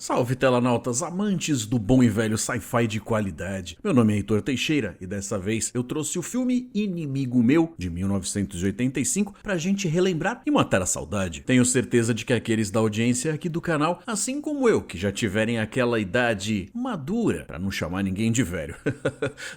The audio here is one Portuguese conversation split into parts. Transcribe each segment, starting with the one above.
Salve telanautas, amantes do bom e velho sci-fi de qualidade. Meu nome é Heitor Teixeira e dessa vez eu trouxe o filme Inimigo Meu, de 1985, pra gente relembrar e matar a saudade. Tenho certeza de que aqueles da audiência aqui do canal, assim como eu, que já tiverem aquela idade madura, pra não chamar ninguém de velho,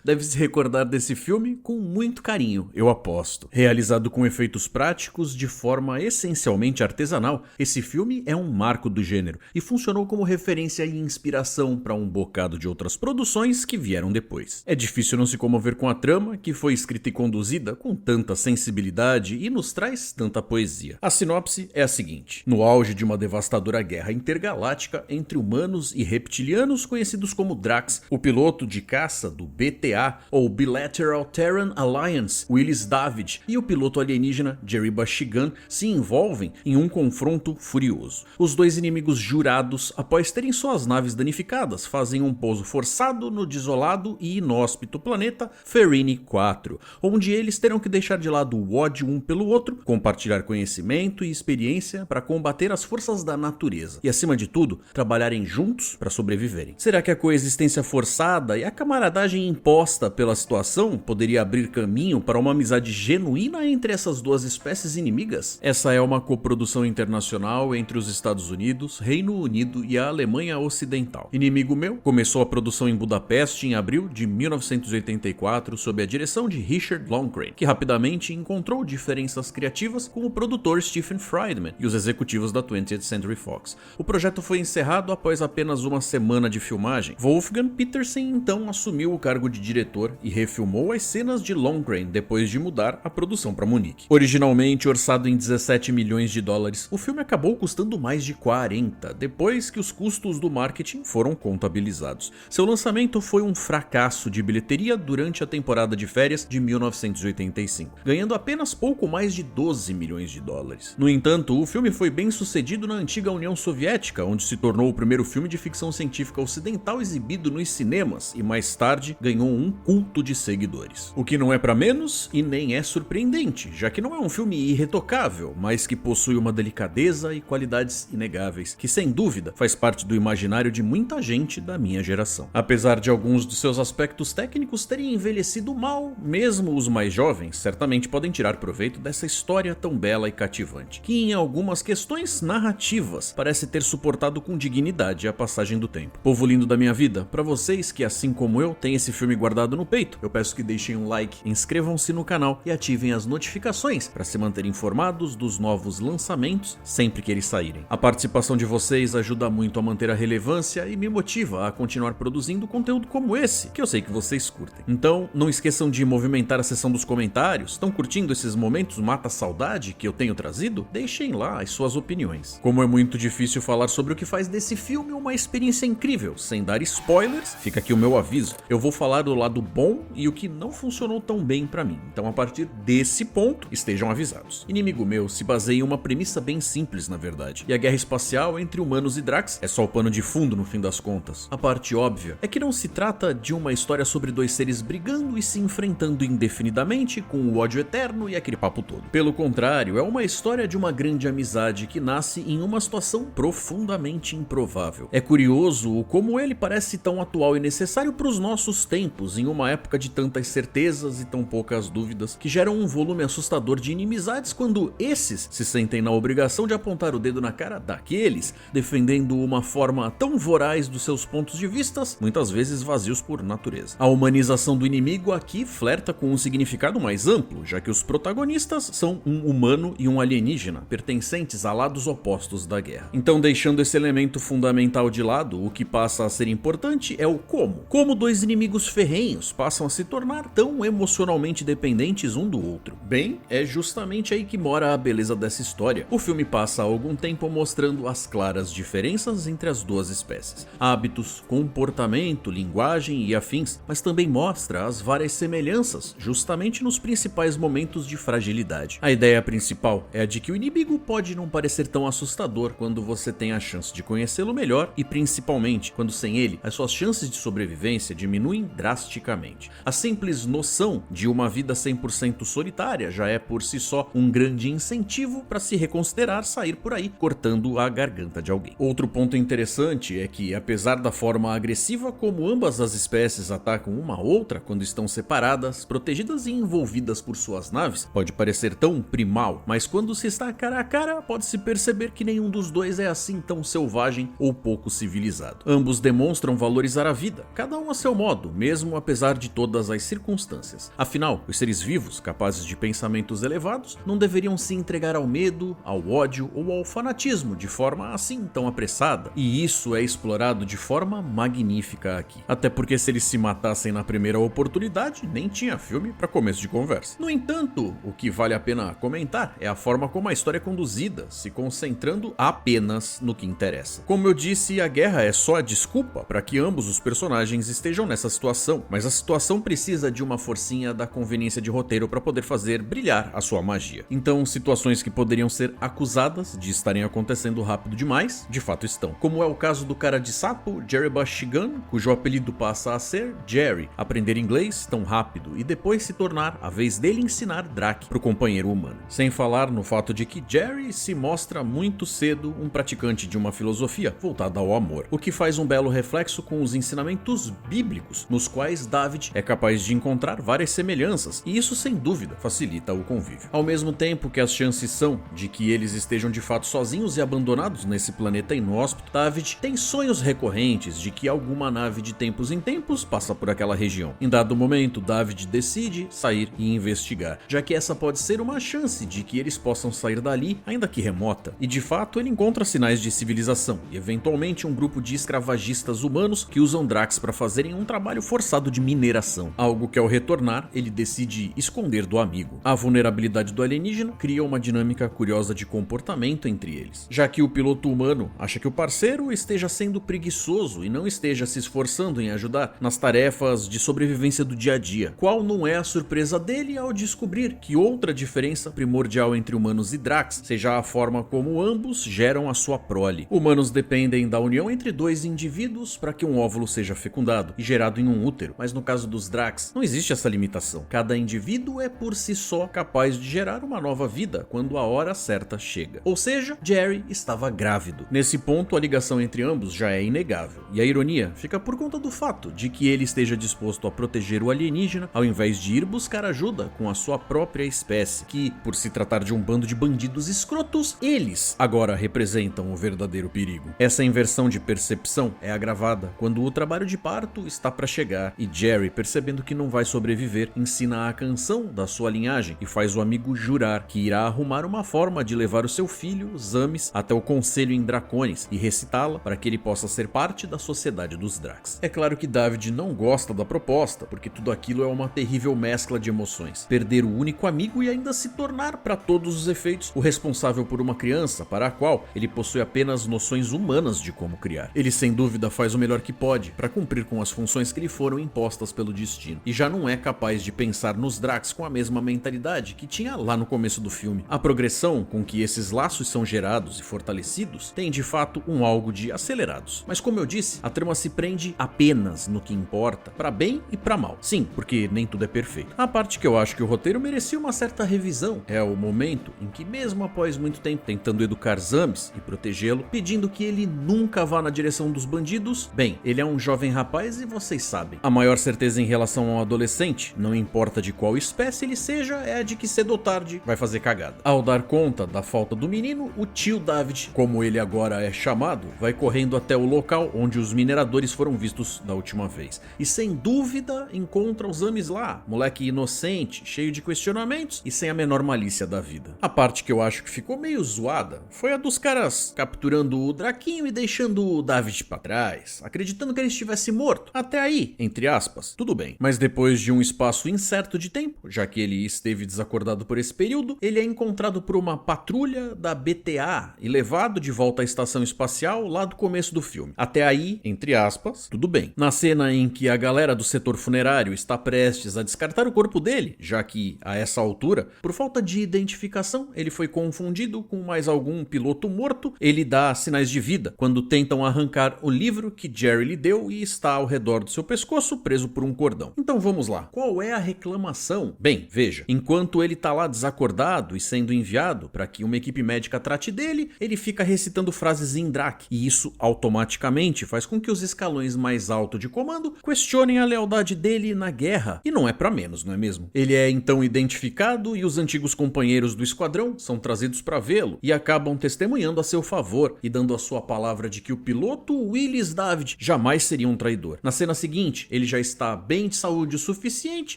deve se recordar desse filme com muito carinho, eu aposto. Realizado com efeitos práticos de forma essencialmente artesanal, esse filme é um marco do gênero e funcionou como referência e inspiração para um bocado de outras produções que vieram depois. É difícil não se comover com a trama, que foi escrita e conduzida com tanta sensibilidade e nos traz tanta poesia. A sinopse é a seguinte: no auge de uma devastadora guerra intergaláctica entre humanos e reptilianos conhecidos como Drax, o piloto de caça do BTA, ou Bilateral Terran Alliance, Willis David, e o piloto alienígena Jeriba Shigan se envolvem em um confronto furioso. Os dois inimigos jurados, após terem suas naves danificadas, fazem um pouso forçado no desolado e inóspito planeta Ferenni 4, onde eles terão que deixar de lado o ódio um pelo outro, compartilhar conhecimento e experiência para combater as forças da natureza e, acima de tudo, trabalharem juntos para sobreviverem. Será que a coexistência forçada e a camaradagem imposta pela situação poderia abrir caminho para uma amizade genuína entre essas duas espécies inimigas? Essa é uma coprodução internacional entre os Estados Unidos, Reino Unido e a Alemanha Ocidental. Inimigo Meu começou a produção em Budapeste em abril de 1984 sob a direção de Richard Loncrain, que rapidamente encontrou diferenças criativas com o produtor Stephen Friedman e os executivos da 20th Century Fox. O projeto foi encerrado após apenas uma semana de filmagem. Wolfgang Petersen então assumiu o cargo de diretor e refilmou as cenas de Loncrain depois de mudar a produção para Munique. Originalmente orçado em 17 milhões de dólares, o filme acabou custando mais de 40, depois que os custos do marketing foram contabilizados. Seu lançamento foi um fracasso de bilheteria durante a temporada de férias de 1985, ganhando apenas pouco mais de 12 milhões de dólares. No entanto, o filme foi bem sucedido na antiga União Soviética, onde se tornou o primeiro filme de ficção científica ocidental exibido nos cinemas e mais tarde ganhou um culto de seguidores. O que não é pra menos e nem é surpreendente, já que não é um filme irretocável, mas que possui uma delicadeza e qualidades inegáveis, que sem dúvida faz parte do imaginário de muita gente da minha geração. Apesar de alguns dos seus aspectos técnicos terem envelhecido mal, mesmo os mais jovens certamente podem tirar proveito dessa história tão bela e cativante, que em algumas questões narrativas parece ter suportado com dignidade a passagem do tempo. Povo lindo da minha vida, para vocês que assim como eu têm esse filme guardado no peito, eu peço que deixem um like, inscrevam-se no canal e ativem as notificações para se manter informados dos novos lançamentos sempre que eles saírem. A participação de vocês ajuda muito a manter a relevância e me motiva a continuar produzindo conteúdo como esse, que eu sei que vocês curtem. Então, não esqueçam de movimentar a seção dos comentários. Estão curtindo esses momentos mata-saudade que eu tenho trazido? Deixem lá as suas opiniões. Como é muito difícil falar sobre o que faz desse filme uma experiência incrível, sem dar spoilers, fica aqui o meu aviso. Eu vou falar do lado bom e o que não funcionou tão bem pra mim. Então, a partir desse ponto, estejam avisados. Inimigo Meu se baseia em uma premissa bem simples, na verdade. E a guerra espacial entre humanos e Drax é só o pano de fundo no fim das contas. A parte óbvia é que não se trata de uma história sobre dois seres brigando e se enfrentando indefinidamente com o ódio eterno e aquele papo todo. Pelo contrário, é uma história de uma grande amizade que nasce em uma situação profundamente improvável. É curioso o como ele parece tão atual e necessário para os nossos tempos, em uma época de tantas certezas e tão poucas dúvidas, que geram um volume assustador de inimizades quando esses se sentem na obrigação de apontar o dedo na cara daqueles, defendendo uma forma tão voraz dos seus pontos de vista, muitas vezes vazios por natureza. A humanização do inimigo aqui flerta com um significado mais amplo, já que os protagonistas são um humano e um alienígena, pertencentes a lados opostos da guerra. Então, deixando esse elemento fundamental de lado, o que passa a ser importante é o como. Como dois inimigos ferrenhos passam a se tornar tão emocionalmente dependentes um do outro. Bem, é justamente aí que mora a beleza dessa história. O filme passa algum tempo mostrando as claras diferenças entre as duas espécies, hábitos, comportamento, linguagem e afins, mas também mostra as várias semelhanças justamente nos principais momentos de fragilidade. A ideia principal é a de que o inimigo pode não parecer tão assustador quando você tem a chance de conhecê-lo melhor e principalmente quando sem ele as suas chances de sobrevivência diminuem drasticamente. A simples noção de uma vida 100% solitária já é por si só um grande incentivo para se reconsiderar sair por aí cortando a garganta de alguém. Outro ponto ponto interessante é que, apesar da forma agressiva como ambas as espécies atacam uma outra quando estão separadas, protegidas e envolvidas por suas naves, pode parecer tão primal, mas quando se está cara a cara, pode-se perceber que nenhum dos dois é assim tão selvagem ou pouco civilizado. Ambos demonstram valorizar a vida, cada um a seu modo, mesmo apesar de todas as circunstâncias. Afinal, os seres vivos, capazes de pensamentos elevados, não deveriam se entregar ao medo, ao ódio ou ao fanatismo de forma assim tão apressada, e isso é explorado de forma magnífica aqui. Até porque se eles se matassem na primeira oportunidade, nem tinha filme para começo de conversa. No entanto, o que vale a pena comentar é a forma como a história é conduzida, se concentrando apenas no que interessa. Como eu disse, a guerra é só a desculpa para que ambos os personagens estejam nessa situação, mas a situação precisa de uma forcinha da conveniência de roteiro para poder fazer brilhar a sua magia. Então, situações que poderiam ser acusadas de estarem acontecendo rápido demais, de fato estão. Como é o caso do cara de sapo, Jerry Bashigan, cujo apelido passa a ser Jerry, aprender inglês tão rápido e depois se tornar a vez dele ensinar Drac pro companheiro humano. Sem falar no fato de que Jerry se mostra muito cedo um praticante de uma filosofia voltada ao amor, o que faz um belo reflexo com os ensinamentos bíblicos, nos quais David é capaz de encontrar várias semelhanças, e isso sem dúvida facilita o convívio. Ao mesmo tempo que as chances são de que eles estejam de fato sozinhos e abandonados nesse planeta inóspito, David tem sonhos recorrentes de que alguma nave de tempos em tempos passa por aquela região. Em dado momento, David decide sair e investigar, já que essa pode ser uma chance de que eles possam sair dali, ainda que remota. E de fato ele encontra sinais de civilização e eventualmente um grupo de escravagistas humanos que usam Drax para fazerem um trabalho forçado de mineração, algo que ao retornar ele decide esconder do amigo. A vulnerabilidade do alienígena cria uma dinâmica curiosa de comportamento entre eles, já que o piloto humano acha que o parceiro esteja sendo preguiçoso e não esteja se esforçando em ajudar nas tarefas de sobrevivência do dia a dia, qual não é a surpresa dele ao descobrir que outra diferença primordial entre humanos e Drax seja a forma como ambos geram a sua prole. Humanos dependem da união entre dois indivíduos para que um óvulo seja fecundado e gerado em um útero, mas no caso dos Drax não existe essa limitação. Cada indivíduo é por si só capaz de gerar uma nova vida quando a hora certa chega. Ou seja, Jerry estava grávido. Nesse ponto, a ligação entre ambos já é inegável, e a ironia fica por conta do fato de que ele esteja disposto a proteger o alienígena ao invés de ir buscar ajuda com a sua própria espécie, que, por se tratar de um bando de bandidos escrotos, eles agora representam o verdadeiro perigo. Essa inversão de percepção é agravada quando o trabalho de parto está para chegar e Jerry, percebendo que não vai sobreviver, ensina a canção da sua linhagem e faz o amigo jurar que irá arrumar uma forma de levar o seu filho, Zamis, até o conselho em Draconis e recitá-la para que ele possa ser parte da sociedade dos Drax. É claro que David não gosta da proposta, porque tudo aquilo é uma terrível mescla de emoções. Perder o único amigo e ainda se tornar, para todos os efeitos, o responsável por uma criança para a qual ele possui apenas noções humanas de como criar. Ele sem dúvida faz o melhor que pode para cumprir com as funções que lhe foram impostas pelo destino, e já não é capaz de pensar nos Drax com a mesma mentalidade que tinha lá no começo do filme. A progressão com que esses laços são gerados e fortalecidos tem de fato um algo de acelerados. Mas como eu disse, a trama se prende apenas no que importa, para bem e para mal. Sim, porque nem tudo é perfeito. A parte que eu acho que o roteiro merecia uma certa revisão é o momento em que, mesmo após muito tempo tentando educar Zamis e protegê-lo, pedindo que ele nunca vá na direção dos bandidos, bem, ele é um jovem rapaz e vocês sabem, a maior certeza em relação ao adolescente, não importa de qual espécie ele seja, é a de que cedo ou tarde vai fazer cagada. Ao dar conta da falta do menino, o tio David, como ele agora é chamado, vai correndo até o local onde os mineradores foram vistos da última vez. E sem dúvida encontra os Zamis lá, moleque inocente, cheio de questionamentos e sem a menor malícia da vida. A parte que eu acho que ficou meio zoada foi a dos caras capturando o Draquinho e deixando o David pra trás, acreditando que ele estivesse morto. Até aí, entre aspas, tudo bem. Mas depois de um espaço incerto de tempo, já que ele esteve desacordado por esse período, ele é encontrado por uma patrulha da BTA e levado de volta à estação espacial lá do começo do filme. Até aí, entre aspas, tudo bem. Na cena em que a galera do setor funerário está prestes a descartar o corpo dele, já que a essa altura, por falta de identificação, ele foi confundido com mais algum piloto morto, ele dá sinais de vida quando tentam arrancar o livro que Jerry lhe deu e está ao redor do seu pescoço preso por um cordão. Então vamos lá, qual é a reclamação? Bem, veja, enquanto ele tá lá desacordado e sendo enviado para que uma equipe médica trate dele, ele fica recitando frases em Drak, e isso automaticamente faz com que os escalões mais altos de comando questionem a lealdade dele na guerra, e não é pra menos, não é mesmo? Ele é então identificado e os antigos companheiros do esquadrão são trazidos para vê-lo e acabam testemunhando a seu favor e dando a sua palavra de que o piloto Willis David jamais seria um traidor. Na cena seguinte, ele já está bem de saúde o suficiente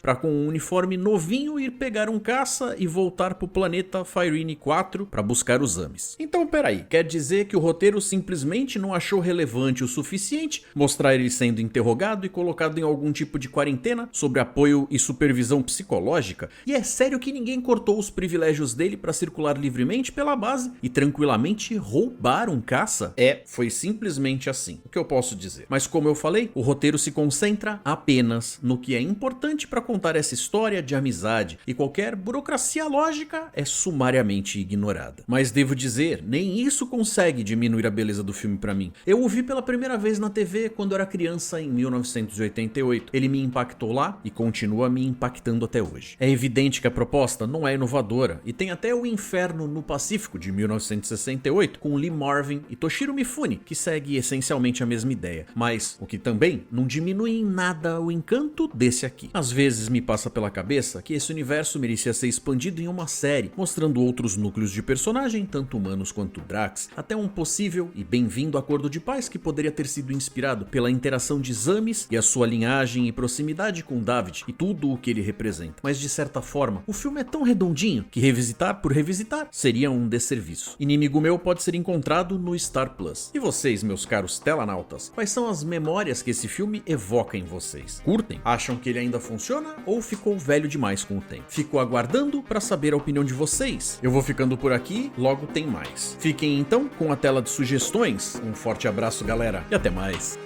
para com um uniforme novinho ir pegar um caça e voltar pro planeta Firene 4 para buscar os Ames. Então peraí, quer dizer que o roteiro simplesmente não achou relevante o suficiente mostrar ele sendo interrogado e colocado em algum tipo de quarentena sob apoio e supervisão psicológica? E é sério que ninguém cortou os privilégios dele para circular livremente pela base e tranquilamente roubar um caça? Foi simplesmente assim. O que eu posso dizer? Mas como eu falei, o roteiro se concentra apenas no que é importante para contar essa história de amizade e qualquer burocracia lógica é sumariamente ignorada. Mas devo dizer, nem isso consegue diminuir a beleza do filme para mim. Eu o vi pela primeira vez na TV quando era criança em 1988. Ele me impactou lá e continua me impactando até hoje. É evidente que a proposta não é inovadora e tem até O Inferno no Pacífico de 1968 com Lee Marvin e Toshiro Mifune, que segue essencialmente a mesma ideia, mas o que também não diminui em nada o encanto desse aqui. Às vezes me passa pela cabeça que esse universo merecia ser expandido em uma série, mostrando outros núcleos de personagem, tanto humanos quanto Drax, até um possível e bem-vindo acordo de paz que poderia ter sido inspirado pela interação de Zamis e a sua linhagem e proximidade com David e tudo o que ele representa. Mas de certa forma, o filme é tão redondinho que revisitar por revisitar seria um desserviço. Inimigo Meu pode ser encontrado no Star Plus. E vocês, meus caros telanautas, quais são as memórias que esse filme evoca em vocês? Curtem? Acham que ele ainda funciona ou ficou velho demais com o tempo? Fico aguardando para saber a opinião de vocês. Eu vou ficando por aqui, logo tem mais. Fiquem então com a tela de sugestões. Um forte abraço, galera, e até mais.